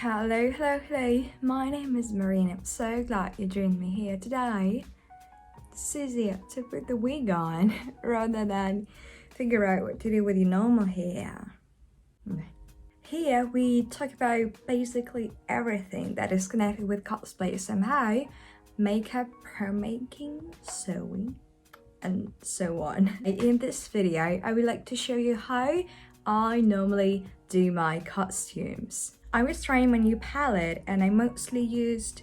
Hello. My name is Marina. I'm so glad you joined me here today. It's easier to put the wig on rather than figure out what to do with your normal hair. Here we talk about basically everything that is connected with cosplay somehow: makeup, homemaking, sewing, and so on. In this video, I would like to show you how I normally do my costumes. I was trying my new palette and I mostly used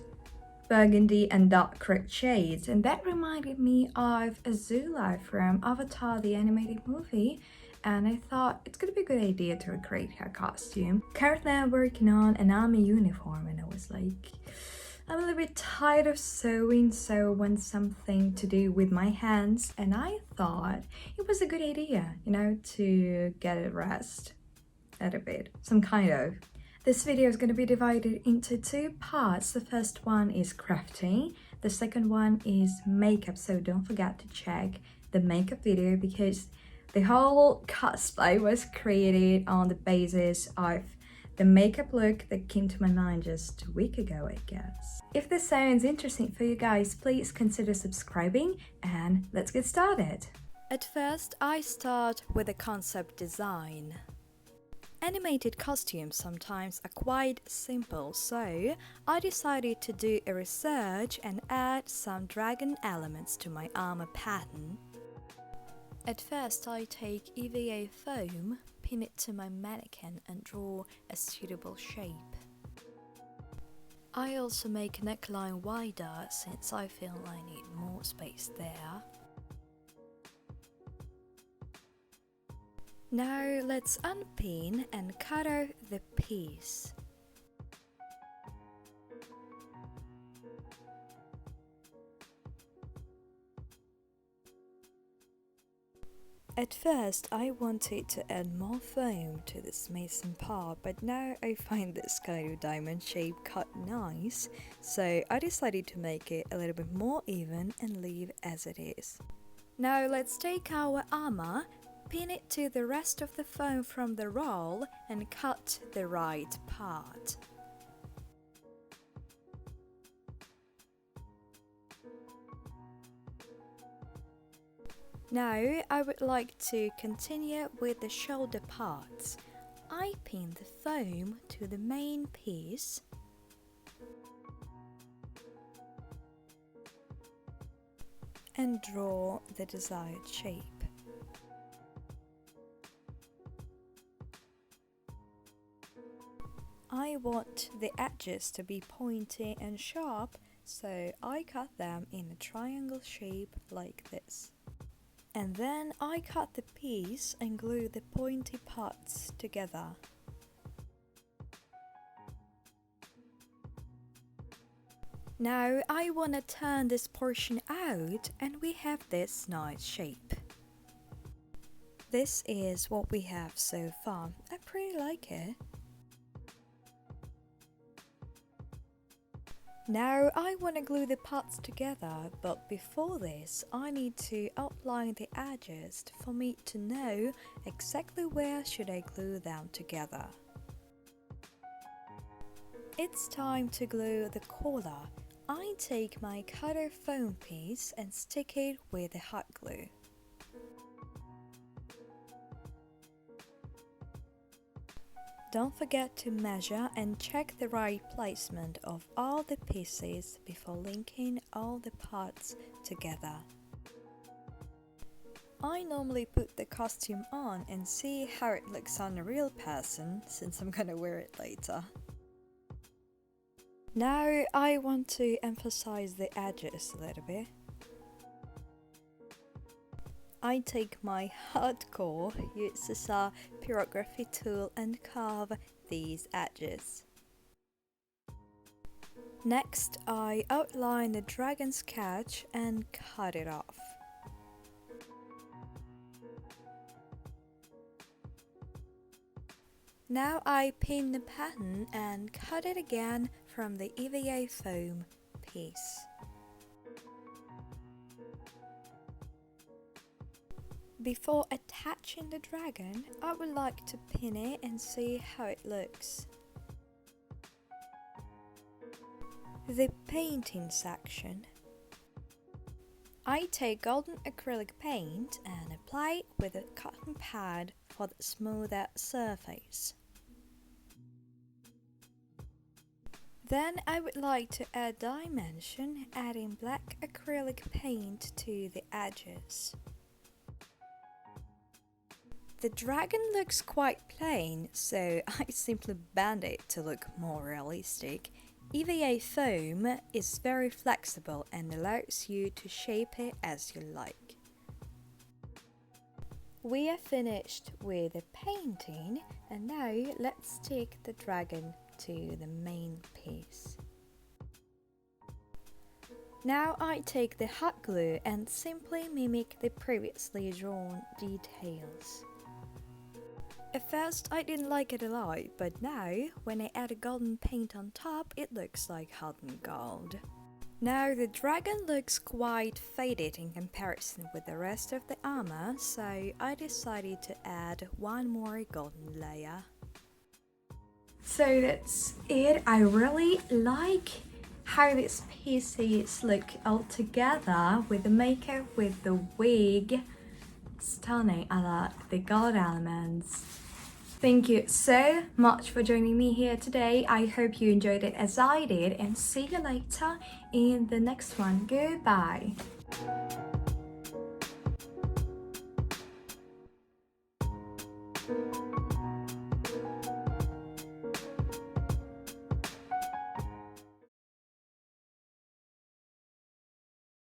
burgundy and dark red shades, and that reminded me of Azula from Avatar the animated movie, and I thought it's gonna be a good idea to recreate her costume. Currently I'm working on an army uniform and I was like, I'm a little bit tired of sewing, so I want something to do with my hands, and I thought it was a good idea, to get a rest a bit, some kind of. This video is going to be divided into two parts. The first one is crafting, the second one is makeup, so don't forget to check the makeup video because the whole cosplay was created on the basis of the makeup look that came to my mind just a week ago, I guess. If this sounds interesting for you guys, please consider subscribing and let's get started. At first, I start with the concept design. Animated costumes sometimes are quite simple, so I decided to do a research and add some dragon elements to my armor pattern. At first, I take EVA foam, pin it to my mannequin and draw a suitable shape. I also make a neckline wider since I feel I need more space there. Now let's unpin and cut out the piece. At first I wanted to add more foam to this mason part, but now I find this kind of diamond shape cut nice, so I decided to make it a little bit more even and leave as it is. Now let's take our armor, pin it to the rest of the foam from the roll and cut the right part. Now I would like to continue with the shoulder parts. I pin the foam to the main piece and draw the desired shape. I want the edges to be pointy and sharp, so I cut them in a triangle shape like this. And then I cut the piece and glue the pointy parts together. Now I want to turn this portion out and we have this nice shape. This is what we have so far. I pretty like it. Now I want to glue the parts together, but before this I need to outline the edges for me to know exactly where should I glue them together. It's time to glue the collar. I take my cutter foam piece and stick it with the hot glue. Don't forget to measure and check the right placement of all the pieces before linking all the parts together. I normally put the costume on and see how it looks on a real person, since I'm gonna wear it later. Now I want to emphasize the edges a little bit. I take my hardcore uses pyrography tool and carve these edges. Next, I outline the dragon sketch and cut it off. Now I pin the pattern and cut it again from the EVA foam piece. Before attaching the dragon, I would like to pin it and see how it looks. The painting section. I take golden acrylic paint and apply it with a cotton pad for the smoother surface. Then I would like to add dimension, adding black acrylic paint to the edges. The dragon looks quite plain, so I simply bend it to look more realistic. EVA foam is very flexible and allows you to shape it as you like. We are finished with the painting, and now let's take the dragon to the main piece. Now I take the hot glue and simply mimic the previously drawn details. At first I didn't like it a lot, but now when I add a golden paint on top, it looks like hot and gold. Now the dragon looks quite faded in comparison with the rest of the armor, so I decided to add one more golden layer. So that's it. I really like how these pieces look all together with the makeup, with the wig. Stunning. I like the gold elements. Thank you so much for joining me here today. I hope you enjoyed it as I did, and see you later in the next one. Goodbye.